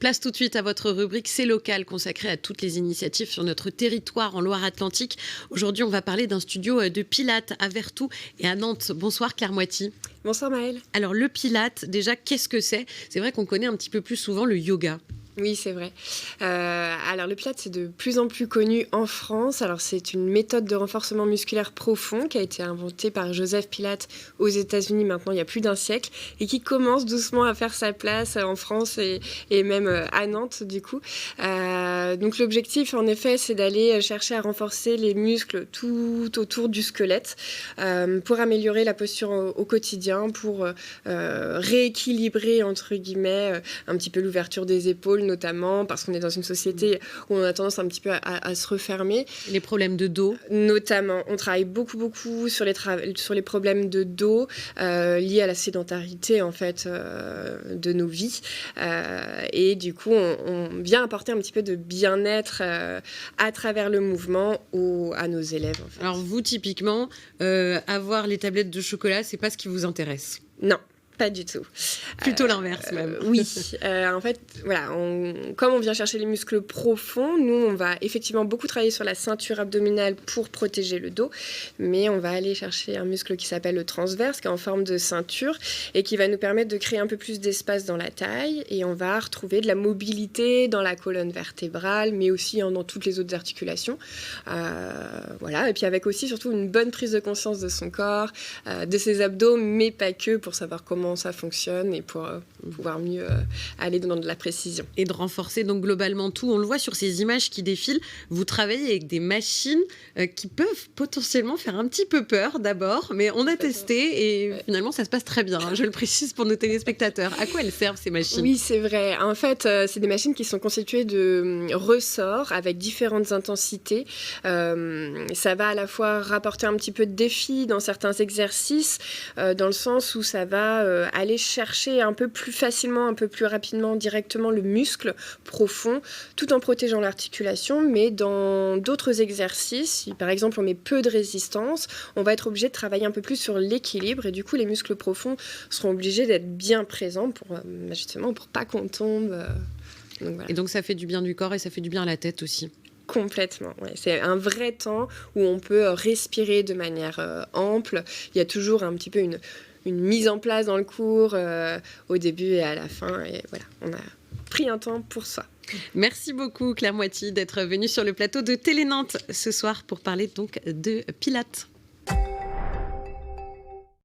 Place tout de suite à votre rubrique C'est local, consacrée à toutes les initiatives sur notre territoire en Loire-Atlantique. Aujourd'hui, on va parler d'un studio de Pilates à Vertou et à Nantes. Bonsoir Claire Moiti. Bonsoir Maëlle. Alors le Pilates, déjà, qu'est-ce que c'est ? C'est vrai qu'on connaît un petit peu plus souvent le yoga. Oui, c'est vrai. Alors, le Pilates, c'est de plus en plus connu en France. Alors, c'est une méthode de renforcement musculaire profond qui a été inventée par Joseph Pilates aux États-Unis maintenant il y a plus d'un siècle et qui commence doucement à faire sa place en France et même à Nantes, du coup. Donc, l'objectif, en effet, c'est d'aller chercher à renforcer les muscles tout autour du squelette pour améliorer la posture au quotidien, pour rééquilibrer, entre guillemets, un petit peu l'ouverture des épaules, notamment parce qu'on est dans une société où on a tendance un petit peu à se refermer. Les problèmes de dos. Notamment, on travaille beaucoup sur les problèmes de dos liés à la sédentarité en fait de nos vies. Et du coup, on vient apporter un petit peu de bien-être à travers le mouvement à nos élèves. En fait. Alors vous, typiquement, avoir les tablettes de chocolat, c'est pas ce qui vous intéresse ? Non. Pas du tout. Plutôt l'inverse même. Oui. En fait, voilà, comme on vient chercher les muscles profonds, nous, on va effectivement beaucoup travailler sur la ceinture abdominale pour protéger le dos, mais on va aller chercher un muscle qui s'appelle le transverse, qui est en forme de ceinture et qui va nous permettre de créer un peu plus d'espace dans la taille, et on va retrouver de la mobilité dans la colonne vertébrale, mais aussi dans toutes les autres articulations. Voilà. Et puis avec aussi surtout une bonne prise de conscience de son corps, de ses abdos, mais pas que, pour savoir comment ça fonctionne et pour pouvoir mieux aller dans de la précision. Et de renforcer donc globalement tout. On le voit sur ces images qui défilent. Vous travaillez avec des machines qui peuvent potentiellement faire un petit peu peur d'abord, mais on a testé et finalement ça se passe très bien. Je le précise pour nos téléspectateurs. À quoi elles servent ces machines ? Oui, c'est vrai. En fait, c'est des machines qui sont constituées de ressorts avec différentes intensités. Ça va à la fois rapporter un petit peu de défi dans certains exercices, dans le sens où ça va aller chercher un peu plus facilement, un peu plus rapidement, directement le muscle profond, tout en protégeant l'articulation. Mais dans d'autres exercices, si par exemple on met peu de résistance, on va être obligé de travailler un peu plus sur l'équilibre, et du coup les muscles profonds seront obligés d'être bien présents pour justement pour pas qu'on tombe. Donc, voilà. Et donc ça fait du bien du corps et ça fait du bien à la tête aussi. Complètement, ouais. C'est un vrai temps où on peut respirer de manière ample. Il y a toujours un petit peu une mise en place dans le cours au début et à la fin. Et voilà, on a pris un temps pour ça. Merci beaucoup Claire Moiti d'être venue sur le plateau de Télé Nantes ce soir pour parler donc de Pilates.